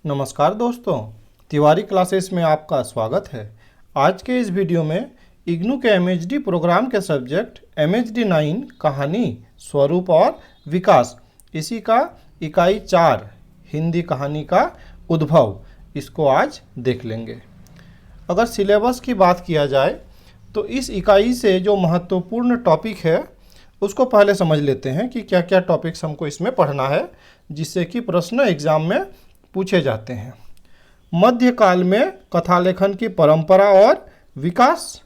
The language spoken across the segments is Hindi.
नमस्कार दोस्तों, तिवारी क्लासेस में आपका स्वागत है। आज के इस वीडियो में इग्नू के एमएचडी प्रोग्राम के सब्जेक्ट एमएचडी 9 कहानी, स्वरूप और विकास, इसी का इकाई 4 हिंदी कहानी का उद्भव, इसको आज देख लेंगे। अगर सिलेबस की बात किया जाए तो इस इकाई से जो महत्वपूर्ण टॉपिक है उसको पहले समझ लेते हैं कि क्या क्या टॉपिक्स हमको इसमें पढ़ना है, जिससे कि प्रश्न एग्जाम में पूछे जाते हैं। मध्यकाल में कथा लेखन की परंपरा और विकास,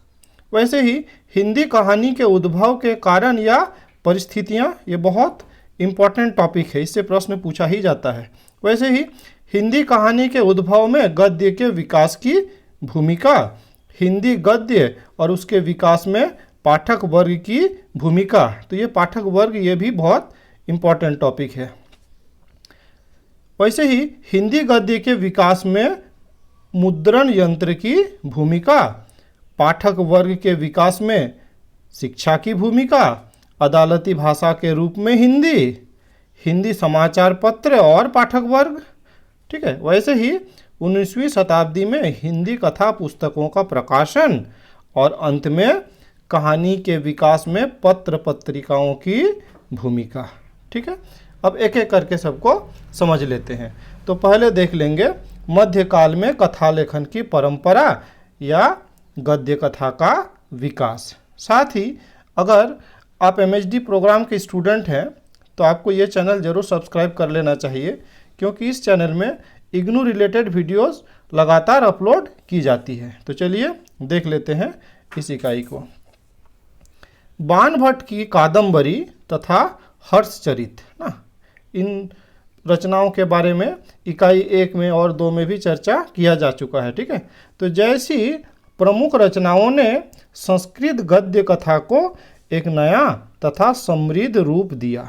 वैसे ही हिंदी कहानी के उद्भव के कारण या परिस्थितियां, ये बहुत इम्पॉर्टेंट टॉपिक है, इससे प्रश्न पूछा ही जाता है। वैसे ही हिंदी कहानी के उद्भव में गद्य के विकास की भूमिका, हिंदी गद्य और उसके विकास में पाठक वर्ग की भूमिका, तो ये पाठक वर्ग ये भी बहुत इम्पॉर्टेंट टॉपिक है। वैसे ही हिंदी गद्य के विकास में मुद्रण यंत्र की भूमिका, पाठक वर्ग के विकास में शिक्षा की भूमिका, अदालती भाषा के रूप में हिंदी समाचार पत्र और पाठक वर्ग, ठीक है। वैसे ही 19वीं शताब्दी में हिंदी कथा पुस्तकों का प्रकाशन और अंत में कहानी के विकास में पत्र पत्रिकाओं की भूमिका, ठीक है। अब एक एक करके सबको समझ लेते हैं। तो पहले देख लेंगे मध्यकाल में कथा लेखन की परंपरा या गद्य कथा का विकास। साथ ही अगर आप एमएचडी प्रोग्राम के स्टूडेंट हैं तो आपको ये चैनल ज़रूर सब्सक्राइब कर लेना चाहिए, क्योंकि इस चैनल में इग्नू रिलेटेड वीडियोस लगातार अपलोड की जाती है। तो चलिए देख लेते हैं इस इकाई को। बाणभट्ट की कादंबरी तथा हर्षचरित ना, इन रचनाओं के बारे में इकाई 1 में और 2 में भी चर्चा किया जा चुका है, ठीक है। तो जैसी प्रमुख रचनाओं ने संस्कृत गद्य कथा को एक नया तथा समृद्ध रूप दिया,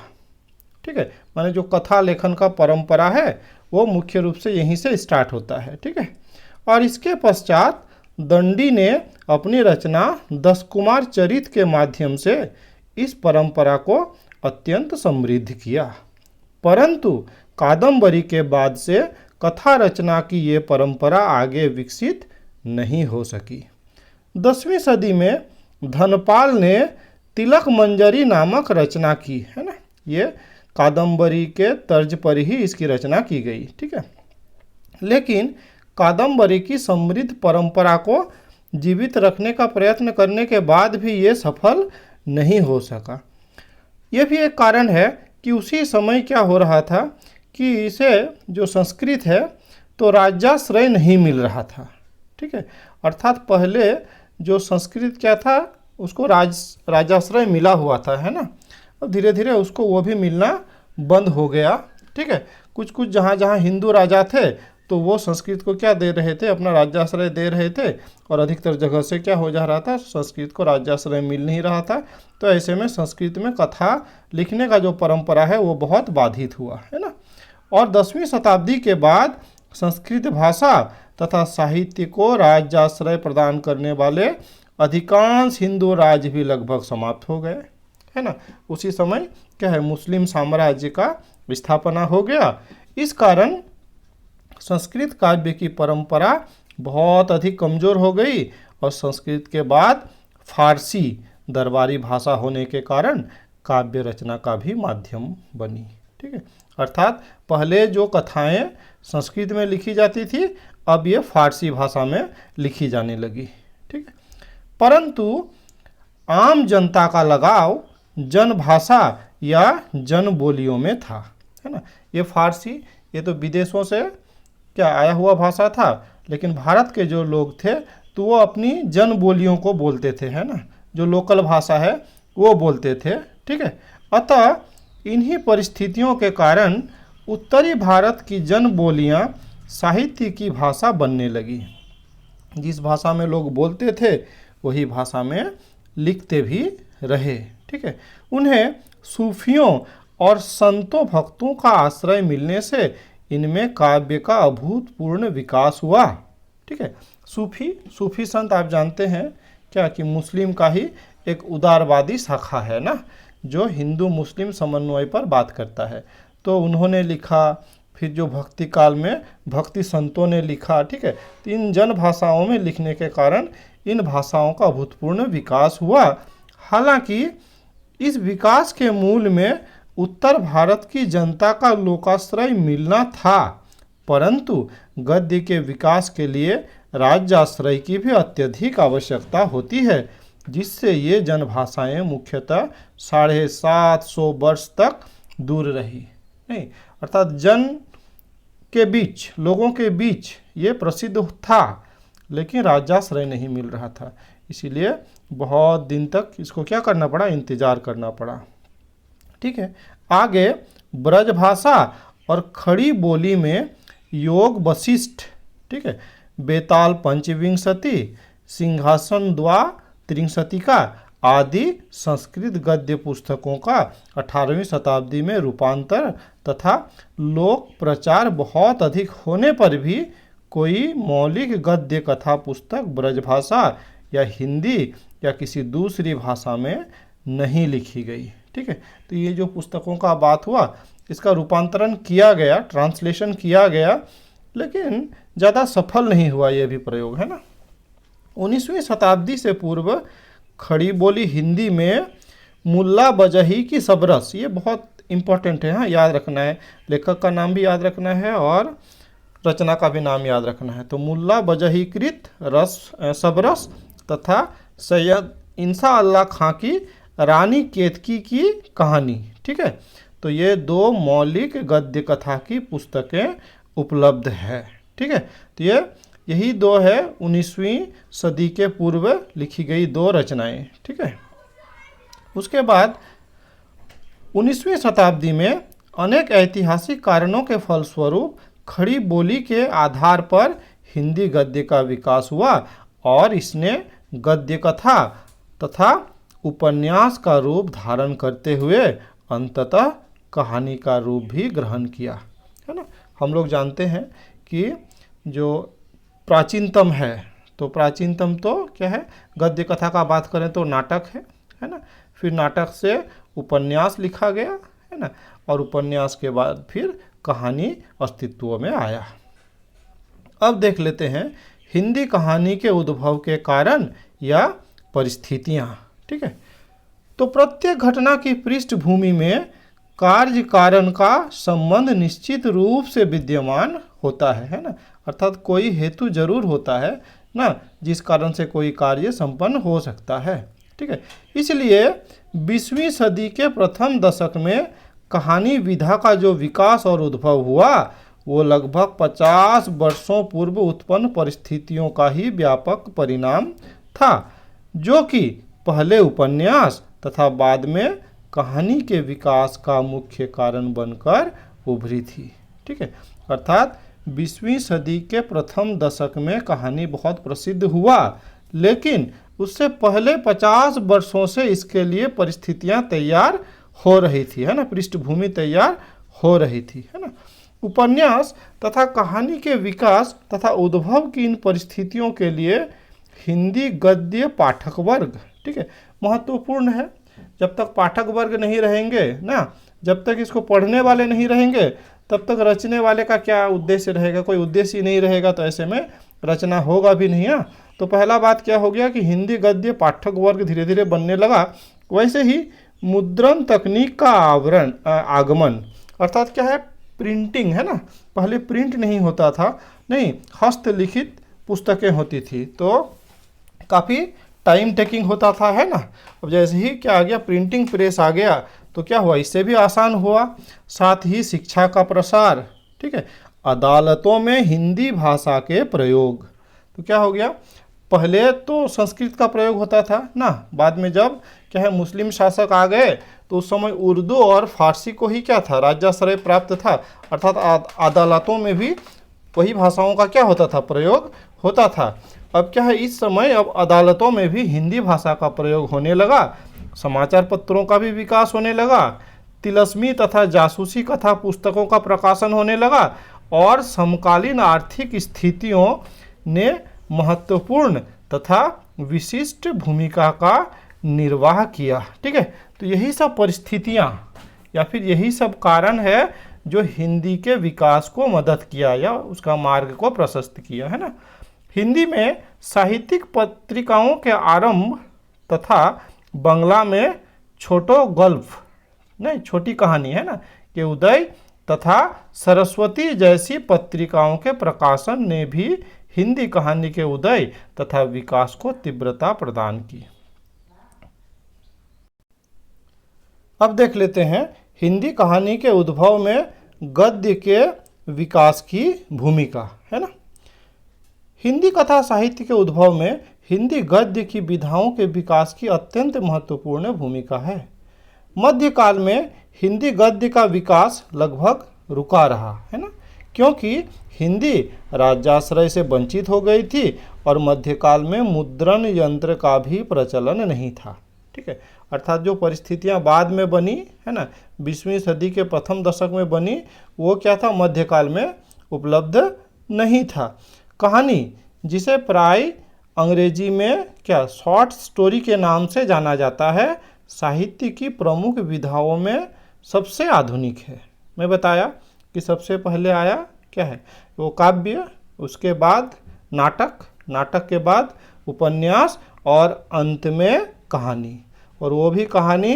ठीक है। माने जो कथा लेखन का परंपरा है वो मुख्य रूप से यहीं से स्टार्ट होता है, ठीक है। और इसके पश्चात दंडी ने अपनी रचना 10 कुमार चरित के माध्यम से इस परंपरा को अत्यंत समृद्ध किया। परंतु कादंबरी के बाद से कथा रचना की ये परंपरा आगे विकसित नहीं हो सकी। 10वीं सदी में धनपाल ने तिलक मंजरी नामक रचना की, है ना। ये कादंबरी के तर्ज पर ही इसकी रचना की गई, ठीक है। लेकिन कादंबरी की समृद्ध परंपरा को जीवित रखने का प्रयत्न करने के बाद भी ये सफल नहीं हो सका। ये भी एक कारण है कि उसी समय क्या हो रहा था कि इसे जो संस्कृत है तो राज्याश्रय नहीं मिल रहा था, ठीक है। अर्थात पहले जो संस्कृत क्या था उसको राज्याश्रय मिला हुआ था, है ना। अब धीरे धीरे उसको वो भी मिलना बंद हो गया, ठीक है। कुछ कुछ जहाँ जहाँ हिंदू राजा थे तो वो संस्कृत को क्या दे रहे थे, अपना राज्याश्रय दे रहे थे, और अधिकतर जगह से क्या हो जा रहा था, संस्कृत को राज्याश्रय मिल नहीं रहा था। तो ऐसे में संस्कृत में कथा लिखने का जो परंपरा है वो बहुत बाधित हुआ, है ना। और 10वीं शताब्दी के बाद संस्कृत भाषा तथा साहित्य को राज्याश्रय प्रदान करने वाले अधिकांश हिंदू राज्य भी लगभग समाप्त हो गए, है ना। उसी समय क्या है, मुस्लिम साम्राज्य का स्थापना हो गया। इस कारण संस्कृत काव्य की परंपरा बहुत अधिक कमज़ोर हो गई और संस्कृत के बाद फारसी दरबारी भाषा होने के कारण काव्य रचना का भी माध्यम बनी, ठीक है। अर्थात पहले जो कथाएं संस्कृत में लिखी जाती थी अब ये फारसी भाषा में लिखी जाने लगी, ठीक है। परंतु आम जनता का लगाव जन भाषा या जन बोलियों में था, है ना। ये फारसी ये तो विदेशों से क्या आया हुआ भाषा था, लेकिन भारत के जो लोग थे तो वो अपनी जन बोलियों को बोलते थे, है ना, जो लोकल भाषा है वो बोलते थे, ठीक है। अतः इन्हीं परिस्थितियों के कारण उत्तरी भारत की जन बोलियां साहित्य की भाषा बनने लगी। जिस भाषा में लोग बोलते थे वही भाषा में लिखते भी रहे, ठीक है। उन्हें सूफियों और संतों भक्तों का आश्रय मिलने से इनमें काव्य का अभूतपूर्ण विकास हुआ, ठीक है। सूफी संत आप जानते हैं क्या कि मुस्लिम का ही एक उदारवादी शाखा है ना, जो हिंदू मुस्लिम समन्वय पर बात करता है। तो उन्होंने लिखा फिर जो भक्ति काल में भक्ति संतों ने लिखा, ठीक है। तो इन जन भाषाओं में लिखने के कारण इन भाषाओं का अभूतपूर्व विकास हुआ। हालांकि इस विकास के मूल में उत्तर भारत की जनता का लोकाश्रय मिलना था, परंतु गद्य के विकास के लिए राज्याश्रय की भी अत्यधिक आवश्यकता होती है, जिससे ये जनभाषाएं मुख्यतः 750 वर्ष तक दूर रही। नहीं, अर्थात जन के बीच, लोगों के बीच ये प्रसिद्ध था, लेकिन राज्याश्रय नहीं मिल रहा था, इसीलिए बहुत दिन तक इसको क्या करना पड़ा, इंतजार करना पड़ा। ठीक है। आगे ब्रजभाषा और खड़ी बोली में योग वशिष्ठ, ठीक है, बेताल पंचविंशति, सिंहासन द्वा त्रिंशतिका आदि संस्कृत गद्य पुस्तकों का 18वीं शताब्दी में रूपांतर तथा लोक प्रचार बहुत अधिक होने पर भी कोई मौलिक गद्य कथा पुस्तक ब्रजभाषा या हिंदी या किसी दूसरी भाषा में नहीं लिखी गई। ठीक है। तो ये जो पुस्तकों का बात हुआ, इसका रूपांतरण किया गया, ट्रांसलेशन किया गया, लेकिन ज़्यादा सफल नहीं हुआ ये भी प्रयोग, है ना। 19वीं शताब्दी से पूर्व खड़ी बोली हिंदी में मुल्ला बजही की सबरस, ये बहुत इम्पोर्टेंट है, हाँ, याद रखना है, लेखक का नाम भी याद रखना है और रचना का भी नाम याद रखना है। तो मुल्ला बजहीकृत सबरस तथा सैयद इंसा अल्लाह खां की रानी केतकी की कहानी, ठीक है। तो ये दो मौलिक गद्य कथा की पुस्तकें उपलब्ध है। ठीक है। तो यही दो है 19वीं सदी के पूर्व लिखी गई दो रचनाएं। ठीक है। उसके बाद 19वीं शताब्दी में अनेक ऐतिहासिक कारणों के फलस्वरूप खड़ी बोली के आधार पर हिंदी गद्य का विकास हुआ और इसने गद्य कथा तथा उपन्यास का रूप धारण करते हुए अंततः कहानी का रूप भी ग्रहण किया, है ना। हम लोग जानते हैं कि जो प्राचीनतम है, तो प्राचीनतम तो क्या है, गद्य कथा का बात करें तो नाटक है ना। फिर नाटक से उपन्यास लिखा गया, है ना, और उपन्यास के बाद फिर कहानी अस्तित्व में आया। अब देख लेते हैं हिंदी कहानी के उद्भव के कारण या परिस्थितियाँ। ठीक है। तो प्रत्येक घटना की पृष्ठभूमि में कार्य कारण का संबंध निश्चित रूप से विद्यमान होता है ना। अर्थात कोई हेतु जरूर होता है ना, जिस कारण से कोई कार्य संपन्न हो सकता है। ठीक है। इसलिए 20वीं सदी के प्रथम दशक में कहानी विधा का जो विकास और उद्भव हुआ, वो लगभग 50 वर्षों पूर्व उत्पन्न परिस्थितियों का ही व्यापक परिणाम था, जो कि पहले उपन्यास तथा बाद में कहानी के विकास का मुख्य कारण बनकर उभरी थी। ठीक है। अर्थात 20वीं सदी के प्रथम दशक में कहानी बहुत प्रसिद्ध हुआ, लेकिन उससे पहले 50 वर्षों से इसके लिए परिस्थितियां तैयार हो रही थी, है ना, पृष्ठभूमि तैयार हो रही थी, है ना। उपन्यास तथा कहानी के विकास तथा उद्भव की इन परिस्थितियों के लिए हिंदी गद्य पाठक वर्ग, ठीक है, महत्वपूर्ण है। जब तक पाठक वर्ग नहीं रहेंगे ना, जब तक इसको पढ़ने वाले नहीं रहेंगे, तब तक रचने वाले का क्या उद्देश्य रहेगा, कोई उद्देश्य ही नहीं रहेगा, तो ऐसे में रचना होगा भी नहीं। हाँ, तो पहला बात क्या हो गया कि हिंदी गद्य पाठक वर्ग धीरे धीरे बनने लगा। वैसे ही मुद्रण तकनीक का आगमन, अर्थात क्या है, प्रिंटिंग, है ना। पहले प्रिंट नहीं होता था, नहीं, हस्तलिखित पुस्तकें होती थी, तो काफ़ी टाइम टेकिंग होता था, है ना। अब जैसे ही क्या आ गया, प्रिंटिंग प्रेस आ गया, तो क्या हुआ, इससे भी आसान हुआ। साथ ही शिक्षा का प्रसार, ठीक है, अदालतों में हिंदी भाषा के प्रयोग, तो क्या हो गया, पहले तो संस्कृत का प्रयोग होता था ना, बाद में जब क्या है मुस्लिम शासक आ गए, तो उस समय उर्दू और फारसी को ही क्या था, राज्याश्रय प्राप्त था। अर्थात अदालतों में भी वही भाषाओं का क्या होता था, प्रयोग होता था। अब क्या है, इस समय अब अदालतों में भी हिंदी भाषा का प्रयोग होने लगा, समाचार पत्रों का भी विकास होने लगा, तिलस्मी तथा जासूसी कथा पुस्तकों का प्रकाशन होने लगा, और समकालीन आर्थिक स्थितियों ने महत्वपूर्ण तथा विशिष्ट भूमिका का निर्वाह किया। ठीक है। तो यही सब परिस्थितियाँ या फिर यही सब कारण है जो हिंदी के विकास को मदद किया या उसका मार्ग को प्रशस्त किया, है ना। हिंदी में साहित्यिक पत्रिकाओं के आरंभ तथा बंगला में छोटो गल्प नहीं छोटी कहानी, है ना, के उदय तथा सरस्वती जैसी पत्रिकाओं के प्रकाशन ने भी हिंदी कहानी के उदय तथा विकास को तीव्रता प्रदान की। अब देख लेते हैं हिंदी कहानी के उद्भव में गद्य के विकास की भूमिका, है ना। हिंदी कथा साहित्य के उद्भव में हिंदी गद्य की विधाओं के विकास की अत्यंत महत्वपूर्ण भूमिका है। मध्यकाल में हिंदी गद्य का विकास लगभग रुका रहा, है ना, क्योंकि हिंदी राज्याश्रय से वंचित हो गई थी और मध्यकाल में मुद्रण यंत्र का भी प्रचलन नहीं था, ठीक है। अर्थात जो परिस्थितियां बाद में बनी, है ना, 20वीं सदी के प्रथम दशक में बनी, वो क्या था, मध्यकाल में उपलब्ध नहीं था। कहानी, जिसे प्राय अंग्रेजी में क्या शॉर्ट स्टोरी के नाम से जाना जाता है, साहित्य की प्रमुख विधाओं में सबसे आधुनिक है। मैं बताया कि सबसे पहले आया क्या है, वो काव्य, उसके बाद नाटक, नाटक के बाद उपन्यास और अंत में कहानी। और वो भी कहानी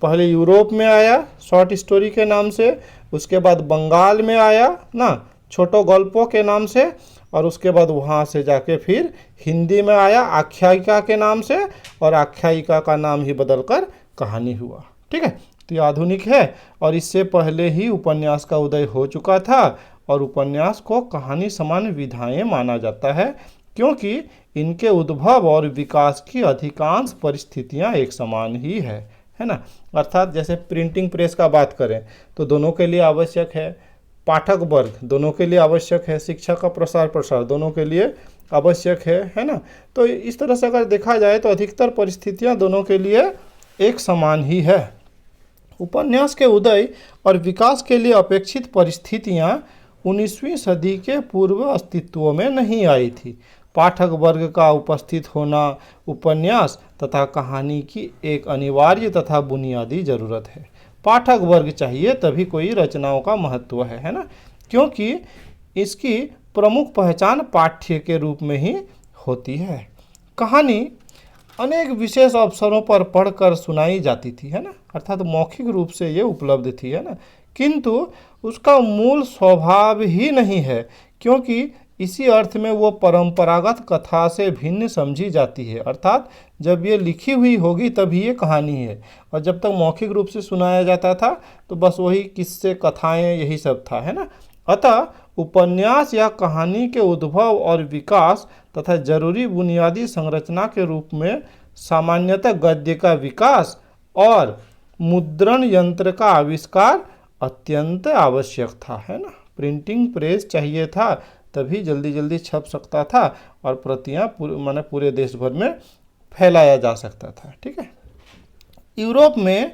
पहले यूरोप में आया शॉर्ट स्टोरी के नाम से, उसके बाद बंगाल में आया ना छोटो गल्पों के नाम से, और उसके बाद वहाँ से जाके फिर हिंदी में आया आख्यायिका के नाम से, और आख्यायिका का नाम ही बदलकर कहानी हुआ, ठीक है। तो ये आधुनिक है। और इससे पहले ही उपन्यास का उदय हो चुका था, और उपन्यास को कहानी समान विधाएं माना जाता है, क्योंकि इनके उद्भव और विकास की अधिकांश परिस्थितियां एक समान ही है ना। अर्थात जैसे प्रिंटिंग प्रेस का बात करें तो दोनों के लिए आवश्यक है, पाठक वर्ग दोनों के लिए आवश्यक है, शिक्षा का प्रसार दोनों के लिए आवश्यक है ना। तो इस तरह से अगर देखा जाए तो अधिकतर परिस्थितियां दोनों के लिए एक समान ही है। उपन्यास के उदय और विकास के लिए अपेक्षित परिस्थितियां 19वीं सदी के पूर्व अस्तित्व में नहीं आई थी। पाठक वर्ग का उपस्थित होना उपन्यास तथा कहानी की एक अनिवार्य तथा बुनियादी जरूरत है। पाठक वर्ग चाहिए तभी कोई रचनाओं का महत्व है ना, क्योंकि इसकी प्रमुख पहचान पाठ्य के रूप में ही होती है। कहानी अनेक विशेष अवसरों पर पढ़कर सुनाई जाती थी, है ना, अर्थात मौखिक रूप से ये उपलब्ध थी, है ना, किंतु उसका मूल स्वभाव ही नहीं है, क्योंकि इसी अर्थ में वो परंपरागत कथा से भिन्न समझी जाती है। अर्थात जब ये लिखी हुई होगी तभी ये कहानी है, और जब तक मौखिक रूप से सुनाया जाता था तो बस वही किस्से कथाएं यही सब था, है ना। अतः उपन्यास या कहानी के उद्भव और विकास तथा जरूरी बुनियादी संरचना के रूप में सामान्यतः गद्य का विकास और मुद्रण यंत्र का आविष्कार अत्यंत आवश्यक था, है ना। प्रिंटिंग प्रेस चाहिए था तभी जल्दी जल्दी छप सकता था और प्रतियां पूरे देश भर में फैलाया जा सकता था, ठीक है। यूरोप में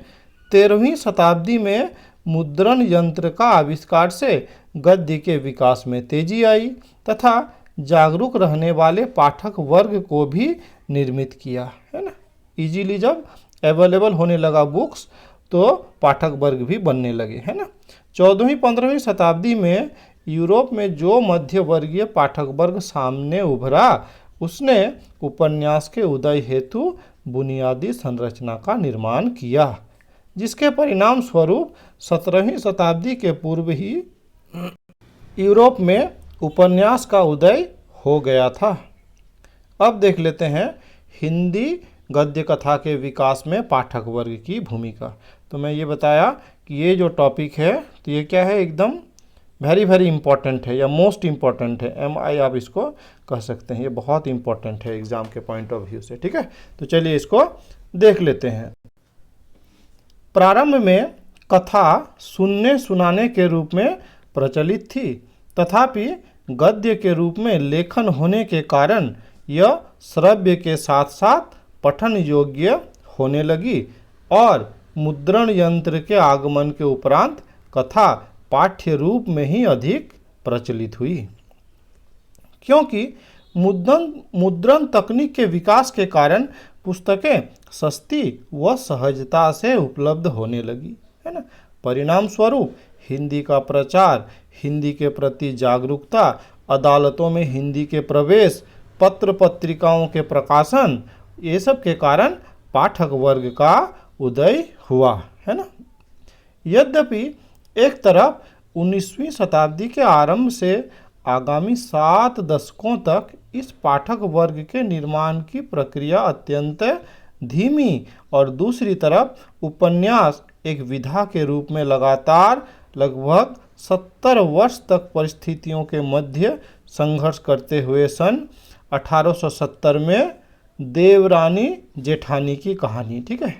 13वीं शताब्दी में मुद्रण यंत्र का आविष्कार से गद्य के विकास में तेजी आई तथा जागरूक रहने वाले पाठक वर्ग को भी निर्मित किया, है ना। इजीली जब अवेलेबल होने लगा बुक्स तो पाठक वर्ग भी बनने लगे, है ना। 14वीं-15वीं शताब्दी में यूरोप में जो मध्य वर्गीय पाठक वर्ग सामने उभरा उसने उपन्यास के उदय हेतु बुनियादी संरचना का निर्माण किया, जिसके परिणाम स्वरूप 17वीं शताब्दी के पूर्व ही यूरोप में उपन्यास का उदय हो गया था। अब देख लेते हैं हिंदी गद्य कथा के विकास में पाठक वर्ग की भूमिका। तो मैं ये बताया कि ये जो टॉपिक है तो ये क्या है, एकदम वेरी इंपॉर्टेंट है या मोस्ट इम्पॉर्टेंट है, MI आप इसको कह सकते हैं। ये बहुत इंपॉर्टेंट है एग्जाम के पॉइंट ऑफ व्यू से, ठीक है। तो चलिए इसको देख लेते हैं। प्रारंभ में कथा सुनने सुनाने के रूप में प्रचलित थी, तथापि गद्य के रूप में लेखन होने के कारण यह श्रव्य के साथ साथ पठन योग्य होने लगी और मुद्रण यंत्र के आगमन के उपरांत कथा पाठ्य रूप में ही अधिक प्रचलित हुई, क्योंकि मुद्रण तकनीक के विकास के कारण पुस्तकें सस्ती व सहजता से उपलब्ध होने लगी, है ना। परिणाम स्वरूप हिंदी का प्रचार, हिंदी के प्रति जागरूकता, अदालतों में हिंदी के प्रवेश, पत्र पत्रिकाओं के प्रकाशन, ये सब के कारण पाठक वर्ग का उदय हुआ, है ना। यद्यपि एक तरफ 19वीं शताब्दी के आरंभ से आगामी 7 दशकों तक इस पाठक वर्ग के निर्माण की प्रक्रिया अत्यंत धीमी और दूसरी तरफ उपन्यास एक विधा के रूप में लगातार लगभग 70 वर्ष तक परिस्थितियों के मध्य संघर्ष करते हुए सन 1870 में देवरानी जेठानी की कहानी, ठीक है,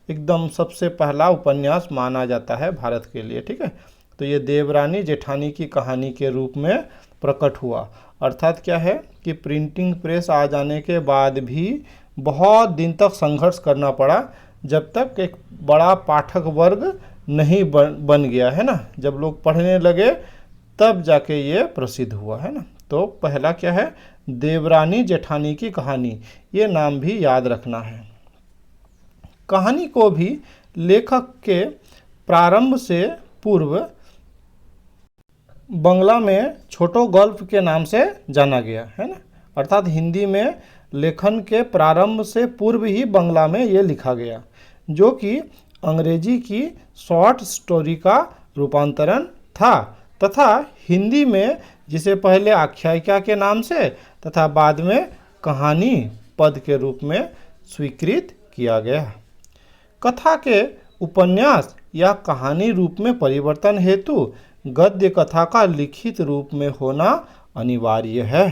एकदम सबसे पहला उपन्यास माना जाता है भारत के लिए, ठीक है। तो ये देवरानी जेठानी की कहानी के रूप में प्रकट हुआ। अर्थात क्या है कि प्रिंटिंग प्रेस आ जाने के बाद भी बहुत दिन तक संघर्ष करना पड़ा, जब तक एक बड़ा पाठक वर्ग नहीं बन गया, है ना। जब लोग पढ़ने लगे तब जाके ये प्रसिद्ध हुआ, है ना। तो पहला क्या है, देवरानी जेठानी की कहानी, ये नाम भी याद रखना है। कहानी को भी लेखक के प्रारंभ से पूर्व बंगला में छोटो गल्प के नाम से जाना गया, है ना। अर्थात हिंदी में लेखन के प्रारंभ से पूर्व ही बंगला में ये लिखा गया, जो कि अंग्रेजी की शॉर्ट स्टोरी का रूपांतरण था तथा हिंदी में जिसे पहले आख्यायिका के नाम से तथा बाद में कहानी पद के रूप में स्वीकृत किया गया। कथा के उपन्यास या कहानी रूप में परिवर्तन हेतु गद्य कथा का लिखित रूप में होना अनिवार्य है।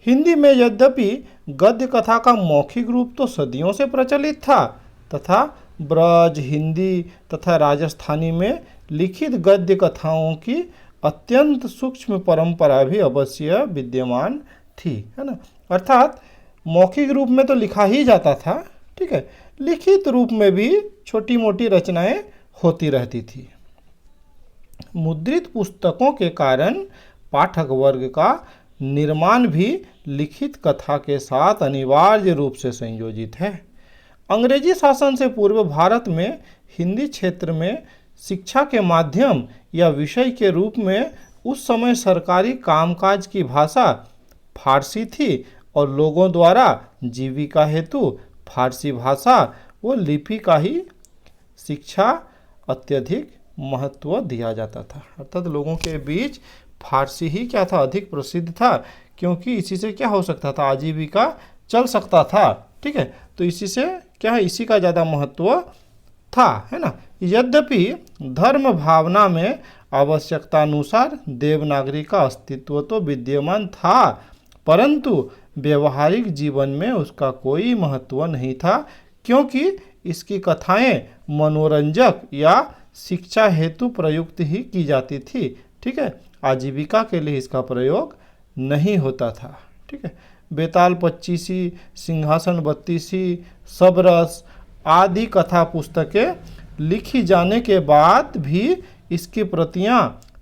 हिंदी में यद्यपि गद्य कथा का मौखिक रूप तो सदियों से प्रचलित था तथा ब्रज, हिंदी तथा राजस्थानी में लिखित गद्य कथाओं की अत्यंत सूक्ष्म परंपरा भी अवश्य विद्यमान थी, है ना। अर्थात मौखिक रूप में तो लिखा ही जाता था, ठीक है, लिखित रूप में भी छोटी मोटी रचनाएं होती रहती थी। मुद्रित पुस्तकों के कारण पाठक वर्ग का निर्माण भी लिखित कथा के साथ अनिवार्य रूप से संयोजित है। अंग्रेजी शासन से पूर्व भारत में हिंदी क्षेत्र में शिक्षा के माध्यम या विषय के रूप में उस समय सरकारी कामकाज की भाषा फारसी थी और लोगों द्वारा जीविका हेतु फारसी भाषा व लिपि का ही शिक्षा अत्यधिक महत्व दिया जाता था। अर्थात लोगों के बीच फारसी ही क्या था, अधिक प्रसिद्ध था, क्योंकि इसी से क्या हो सकता था, आजीविका चल सकता था, ठीक है। तो इसी से क्या है, इसी का ज़्यादा महत्व था, है ना। यद्यपि धर्म भावना में आवश्यकतानुसार देवनागरी का अस्तित्व तो विद्यमान था, परंतु व्यवहारिक जीवन में उसका कोई महत्व नहीं था, क्योंकि इसकी कथाएं मनोरंजक या शिक्षा हेतु प्रयुक्त ही की जाती थी, ठीक है, आजीविका के लिए इसका प्रयोग नहीं होता था, ठीक है। बेताल पच्चीसी, सिंहासन बत्तीसी, सबरस आदि कथा पुस्तकें लिखी जाने के बाद भी इसकी प्रतियां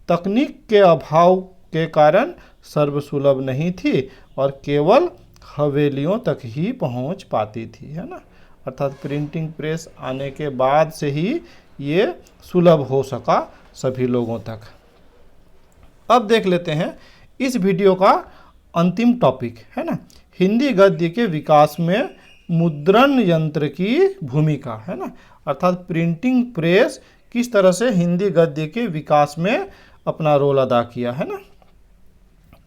तकनीक के अभाव के कारण सर्वसुलभ नहीं थी और केवल हवेलियों तक ही पहुंच पाती थी, है ना। अर्थात प्रिंटिंग प्रेस आने के बाद से ही ये सुलभ हो सका सभी लोगों तक। अब देख लेते हैं इस वीडियो का अंतिम टॉपिक, है ना, हिंदी गद्य के विकास में मुद्रण यंत्र की भूमिका, है ना। अर्थात प्रिंटिंग प्रेस किस तरह से हिंदी गद्य के विकास में अपना रोल अदा किया, है ना।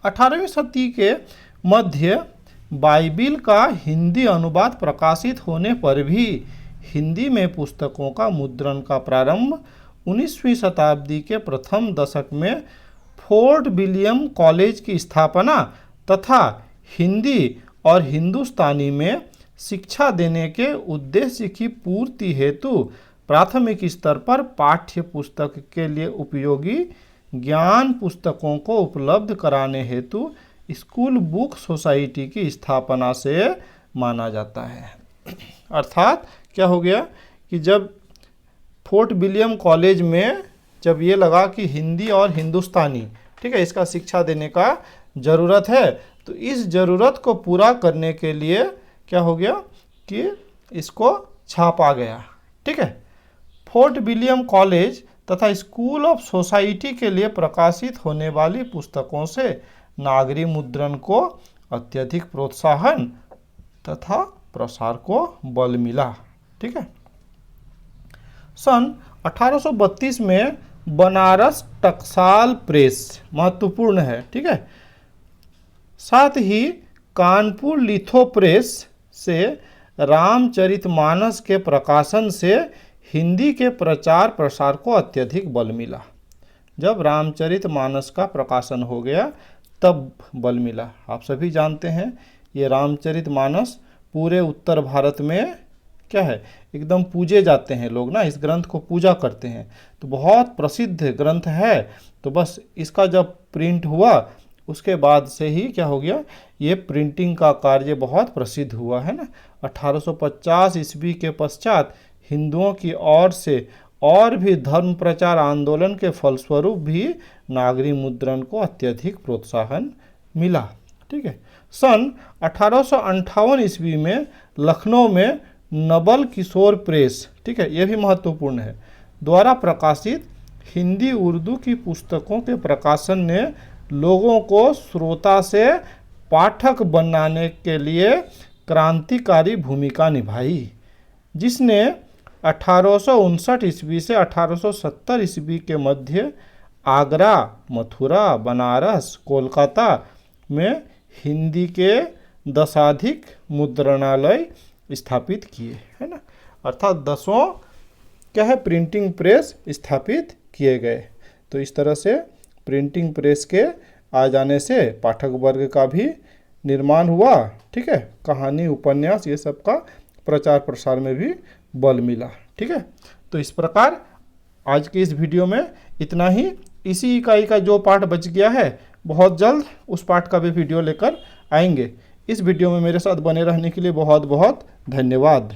18वीं सदी के मध्य बाइबिल का हिंदी अनुवाद प्रकाशित होने पर भी हिंदी में पुस्तकों का मुद्रण का प्रारंभ 19वीं शताब्दी के प्रथम दशक में फोर्ट विलियम कॉलेज की स्थापना तथा हिंदी और हिंदुस्तानी में शिक्षा देने के उद्देश्य की पूर्ति हेतु प्राथमिक स्तर पर पाठ्य पुस्तक के लिए उपयोगी ज्ञान पुस्तकों को उपलब्ध कराने हेतु स्कूल बुक सोसाइटी की स्थापना से माना जाता है। अर्थात क्या हो गया कि जब फोर्ट विलियम कॉलेज में जब ये लगा कि हिंदी और हिंदुस्तानी, ठीक है, इसका शिक्षा देने का ज़रूरत है, तो इस ज़रूरत को पूरा करने के लिए क्या हो गया कि इसको छापा गया, ठीक है। फोर्ट विलियम कॉलेज तथा स्कूल ऑफ सोसाइटी के लिए प्रकाशित होने वाली पुस्तकों से नागरी मुद्रण को अत्यधिक प्रोत्साहन तथा प्रसार को बल मिला। ठीक है। सन 1832 में बनारस टकसाल प्रेस महत्वपूर्ण है। ठीक है। साथ ही कानपुर लिथो प्रेस से रामचरितमानस के प्रकाशन से हिंदी के प्रचार प्रसार को अत्यधिक बल मिला। जब रामचरितमानस का प्रकाशन हो गया तब बल मिला। आप सभी जानते हैं ये रामचरितमानस पूरे उत्तर भारत में क्या है, एकदम पूजे जाते हैं लोग ना, इस ग्रंथ को पूजा करते हैं, तो बहुत प्रसिद्ध ग्रंथ है। तो बस इसका जब प्रिंट हुआ उसके बाद से ही क्या हो गया, ये प्रिंटिंग का कार्य बहुत प्रसिद्ध हुआ है ना। 1850 ईस्वी के पश्चात हिंदुओं की ओर से और भी धर्म प्रचार आंदोलन के फलस्वरूप भी नागरी मुद्रण को अत्यधिक प्रोत्साहन मिला। ठीक है। सन 1858 ईस्वी में लखनऊ में नवल किशोर प्रेस, ठीक है, यह भी महत्वपूर्ण है, द्वारा प्रकाशित हिंदी उर्दू की पुस्तकों के प्रकाशन ने लोगों को श्रोता से पाठक बनाने के लिए क्रांतिकारी भूमिका निभाई, जिसने 1859 ईस्वी से 1870 ईस्वी के मध्य आगरा, मथुरा, बनारस, कोलकाता में हिंदी के 10 मुद्रणालय स्थापित किए, है ना। अर्थात 10 क्या है, प्रिंटिंग प्रेस स्थापित किए गए। तो इस तरह से प्रिंटिंग प्रेस के आ जाने से पाठक वर्ग का भी निर्माण हुआ। ठीक है। कहानी, उपन्यास, ये सब का प्रचार प्रसार में भी बल मिला। ठीक है। तो इस प्रकार आज के इस वीडियो में इतना ही। इसी इकाई का जो पाठ बच गया है बहुत जल्द उस पाठ का भी वीडियो लेकर आएंगे। इस वीडियो में मेरे साथ बने रहने के लिए बहुत बहुत धन्यवाद।